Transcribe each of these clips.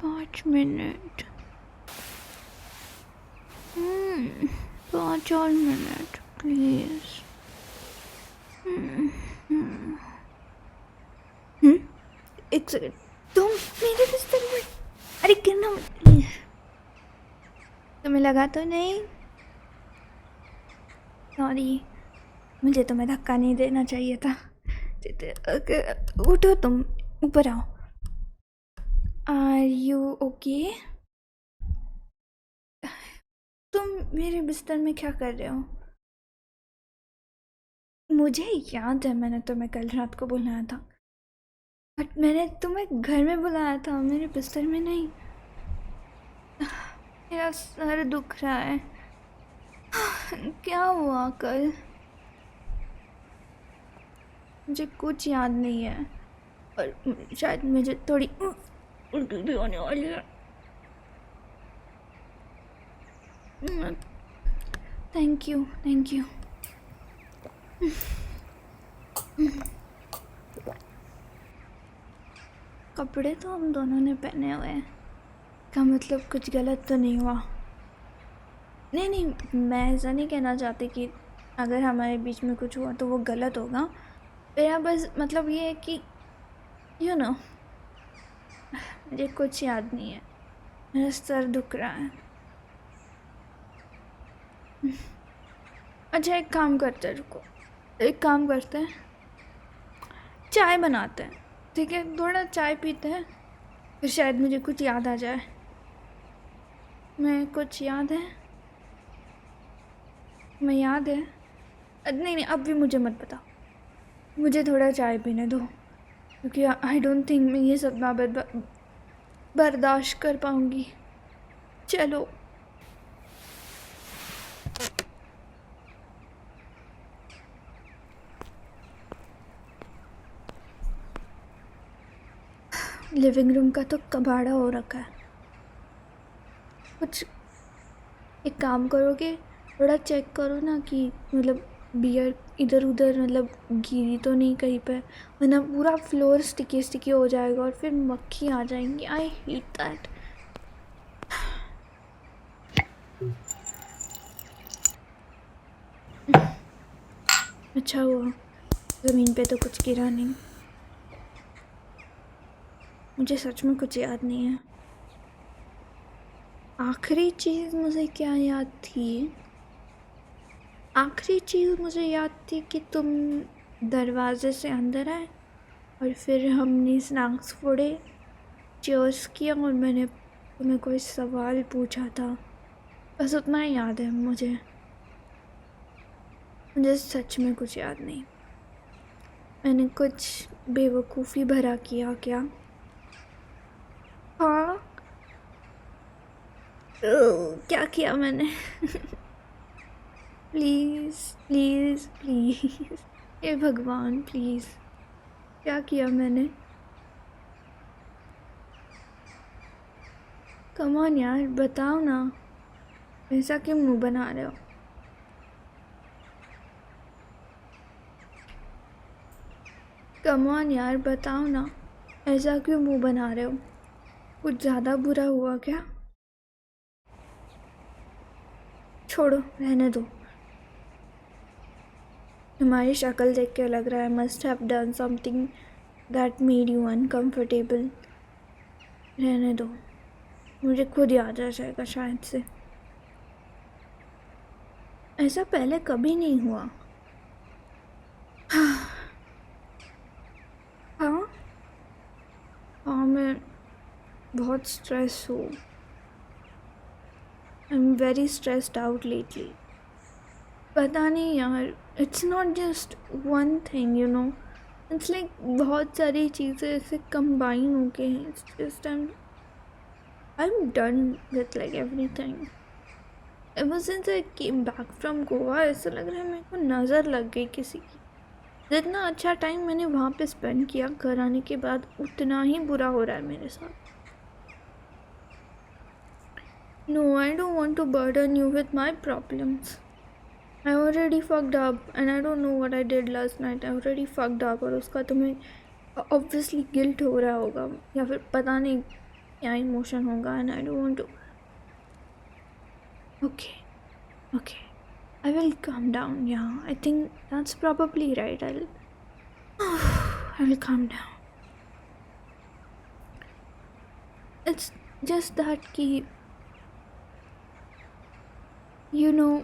पाँच मिनट 5 और minute please. एक सेकंड, तुम मेरे बिस्तर में, अरे गिरना मत। तुम्हें लगा तो नहीं? सॉरी, मुझे तुम्हें धक्का नहीं देना चाहिए था। उठो, तुम ऊपर आओ। Are you okay? तुम मेरे बिस्तर में क्या कर रहे हो? मुझे याद है मैंने तुम्हें कल रात को बुलाया था, बट मैंने तुम्हें घर में बुलाया था, मेरे बिस्तर में नहीं। मेरा सर दुख रहा है। क्या हुआ कल? मुझे कुछ याद नहीं है, और शायद मुझे थोड़ी उल्टी भी होने वाली है। Thank you, thank you. कपड़े तो हम दोनों ने पहने हुए हैं, का मतलब कुछ गलत तो नहीं हुआ? नहीं नहीं, मैं ऐसा नहीं कहना चाहती कि अगर हमारे बीच में कुछ हुआ तो वो गलत होगा। मेरा बस मतलब ये है कि यू नो, मुझे कुछ याद नहीं है, मेरा सर दुख रहा है। अच्छा, एक काम करते हैं, रुको, एक काम करते हैं, चाय बनाते हैं, ठीक है? थोड़ा चाय पीते हैं, फिर शायद मुझे कुछ याद आ जाए। मैं कुछ याद है, मैं याद है। नहीं नहीं, अब भी मुझे मत बताओ, मुझे थोड़ा चाय पीने दो, क्योंकि आई डोंट थिंक मैं ये सदमा बर्दाश्त कर पाऊँगी। चलो। लिविंग रूम का तो कबाड़ा हो रखा है। कुछ एक काम करोगे, थोड़ा चेक करो ना कि मतलब बियर इधर उधर मतलब गिरी तो नहीं कहीं पे, वरना पूरा फ्लोर स्टिकी स्टिकी हो जाएगा और फिर मक्खी आ जाएंगी। I hate that. अच्छा हुआ ज़मीन पे तो कुछ गिरा नहीं। मुझे सच में कुछ याद नहीं है। आखिरी चीज़ मुझे क्या याद थी? आखिरी चीज़ मुझे याद थी कि तुम दरवाजे से अंदर आए और फिर हमने स्नैक्स फोड़े, चीयर्स किया और मैंने तुम्हें कोई सवाल पूछा था। बस उतना ही याद है मुझे। मुझे सच में कुछ याद नहीं। मैंने कुछ बेवकूफ़ी भरा किया क्या? हाँ, क्या किया मैंने? प्लीज़ प्लीज़ प्लीज़, हे भगवान प्लीज़, क्या किया मैंने? कम ऑन यार, बताओ ना, ऐसा क्यों मुंह बना रहे हो? कम ऑन यार, बताओ ना, ऐसा क्यों मुंह बना रहे हो? कुछ ज़्यादा बुरा हुआ क्या? छोड़ो, रहने दो। तुम्हारी शक्ल देख के लग रहा है must have done something that made you uncomfortable. रहने दो, मुझे खुद याद आ जाएगा शायद से। ऐसा पहले कभी नहीं हुआ। हाँ हाँ, मैं बहुत स्ट्रेस हूँ। I am very stressed out lately. पता नहीं यार, it's not just one thing, you know, it's like बहुत सारी चीज़ें ऐसे कंबाइन हो के हैं। It's just I am done with like everything. Ever since I came back from Goa ऐसा लग रहा है मेरे को नज़र लग गई किसी की। जितना अच्छा टाइम मैंने वहाँ पे स्पेंड किया घर आने के बाद, उतना ही बुरा हो रहा है मेरे साथ। No, I don't want to burden you with my problems. I already fucked up and I don't know what I did last night. I already fucked up और उसका तुम्हें obviously guilt हो रहा होगा या फिर पता नहीं क्या emotion होगा and I don't want to. Okay, okay. I will calm down. Yeah, I think that's probably right. I'll calm down. It's just that ki, you know,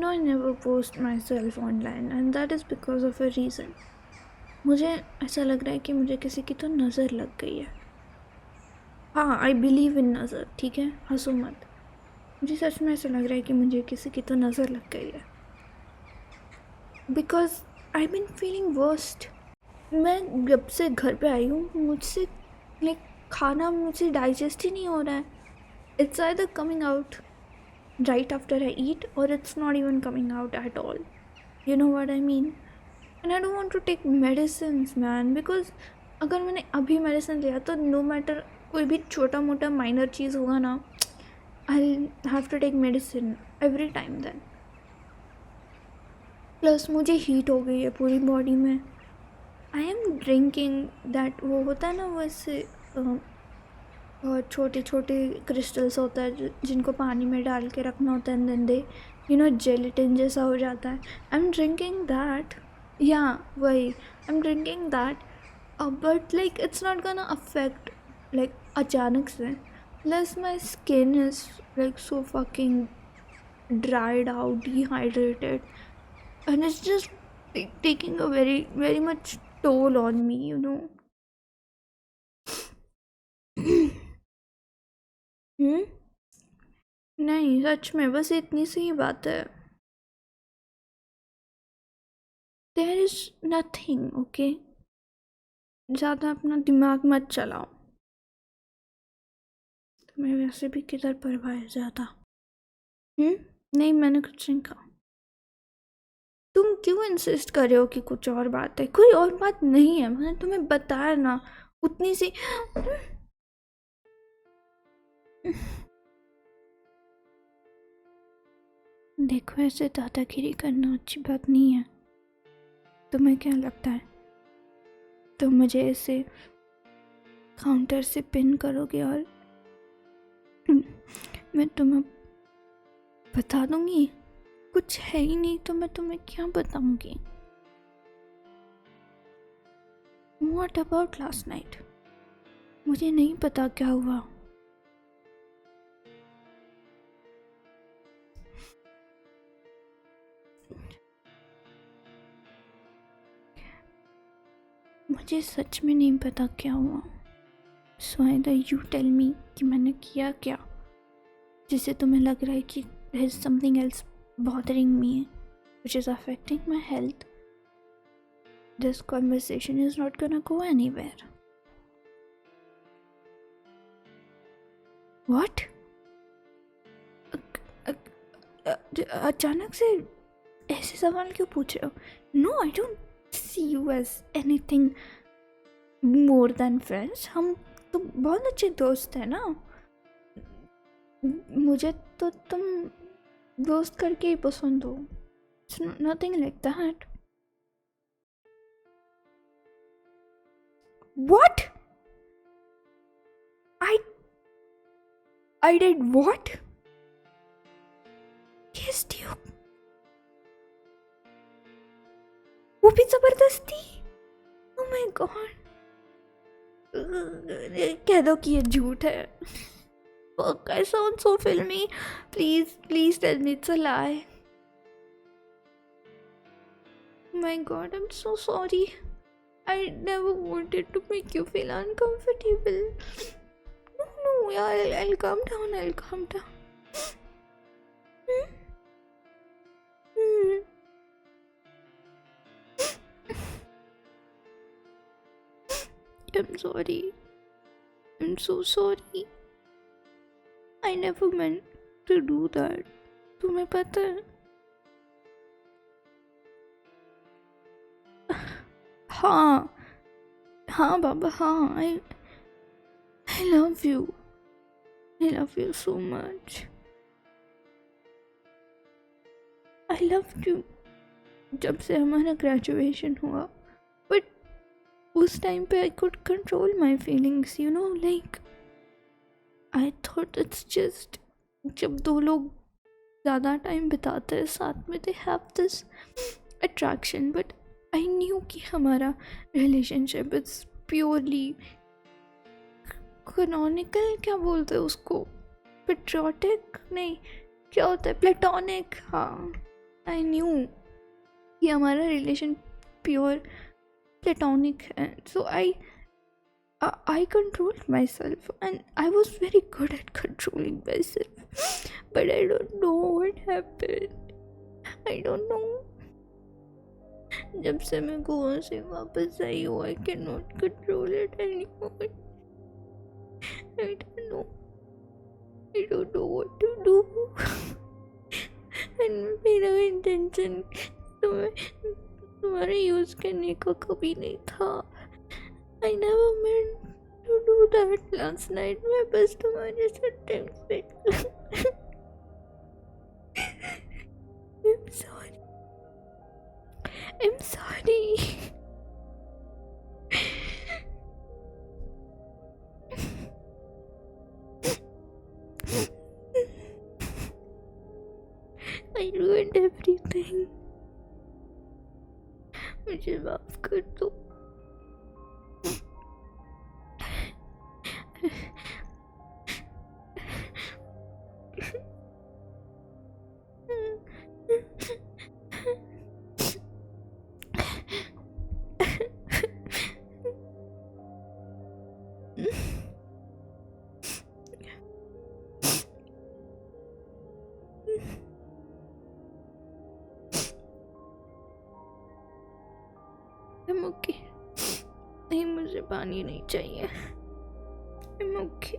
I never post myself online and that is because of a reason. मुझे ऐसा लग रहा है कि मुझे किसी की तो नज़र लग गई है. हाँ, आई बिलीव इन नज़र. ठीक है, हंसो मत. मुझे सच में ऐसा लग रहा है कि मुझे किसी की तो नज़र लग गई है. Because I been feeling worst. मैं जब से घर पे आई हूँ मुझसे लाइक खाना मुझे डाइजेस्ट ही नहीं हो रहा है. It's either coming out right after I eat or it's not even coming out at all. You know what I mean? And I don't want to take medicines, man, because अगर मैंने अभी medicine लिया तो no matter कोई भी छोटा मोटा minor चीज़ होगा ना, I have to take medicine every time then. Plus मुझे हीट हो गई है पूरी बॉडी में. आई एम ड्रिंकिंग दैट, वो होता है ना वैसे और छोटे छोटे क्रिस्टल्स होता है जिनको पानी में डाल के रखना होता है एंड देन जेलेटिन जैसा हो जाता है. I am drinking that. या वही I am drinking that. But like it's not gonna affect like अचानक से. Plus my skin is like so fucking dried out, dehydrated, and it's just taking a very very much toll on me, नहीं, सच में बस इतनी सी ही बात है. There is nothing. Okay, ज़्यादा अपना दिमाग मत चलाओ. तुम्हें वैसे भी किधर परवाह है ज़्यादा. नहीं, मैंने कुछ नहीं कहा. तुम क्यों इंसिस्ट कर रहे हो कि कुछ और बात है? कोई और बात नहीं है, मैंने तुम्हें बताया ना. उतनी सी. देखो, ऐसे दादागिरी करना अच्छी बात नहीं है. तुम्हें क्या लगता है तुम मुझे ऐसे काउंटर से पिन करोगे और मैं तुम्हें बता दूंगी? कुछ है ही नहीं तो मैं तुम्हें क्या बताऊंगी? What about last night? मुझे नहीं पता क्या हुआ. मुझे सच में नहीं पता क्या हुआ. So either you tell me कि मैंने किया क्या जिससे तुम्हें लग रहा है कि there is something else bothering me which is affecting my health. This conversation is not gonna go anywhere. What? अचानक से ऐसे सवाल क्यों पूछ रहे हो? No, I don't see you as anything more than friends. हम तो बहुत अच्छे दोस्त हैं ना. मुझे तो तुम दोस्त करके ही पसंद हो. It's nothing like that. What? I did what? Kissed you? वो भी जबरदस्ती? Oh my god. कह दो कि ये झूठ है. Fuck, I sound so filmy. Please tell me it's a lie. Oh my god, I'm so sorry. I never wanted to make you feel uncomfortable. No, yeah, I'll calm down. I'm sorry. I'm so sorry. I never meant to do that. तुम्हें पता है? हाँ बाबा, हाँ. I love you. I love you so much. I loved you जब से हमारा graduation हुआ, but उस टाइम पे I could control my feelings, you know, like I thought it's just, जब दो लोग ज़्यादा टाइम बिताते हैं साथ में, they have this attraction, but I knew कि हमारा रिलेशनशिप इट्स प्योरली कैनोनिकल, क्या बोलते हैं उसको, पेट्रियोटिक नहीं, क्या होता है, प्लेटोनिक. हाँ, आई न्यू कि हमारा रिलेशन प्योर प्लेटोनिक है. सो I controlled myself and I was very good at controlling myself, but I don't know what happened. I don't know. जब से मैं गोवा से वापस आई हूँ, I cannot control it anymore. I don't know. I don't know what to do. And मेरा intention तुम्हारे use करने का कभी नहीं था. I never meant to do that last night. मैं बस तुम्हारे साथ time spend. I'm sorry. I'm sorry. I ruined everything. मुझे माफ कर दो. I'm okay. नहीं, मुझे पानी नहीं चाहिए. I'm okay.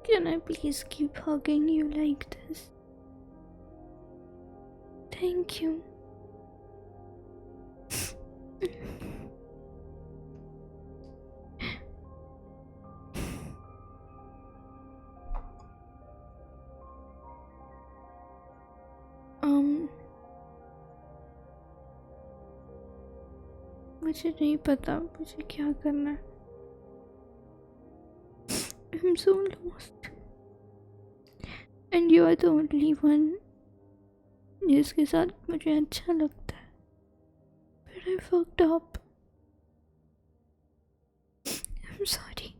Can I please keep hugging you like this? Thank you. मुझे नहीं पता मुझे क्या करना है. I'm so lost. And you are the only one जिसके साथ मुझे अच्छा लगता है. But I fucked up. I'm sorry.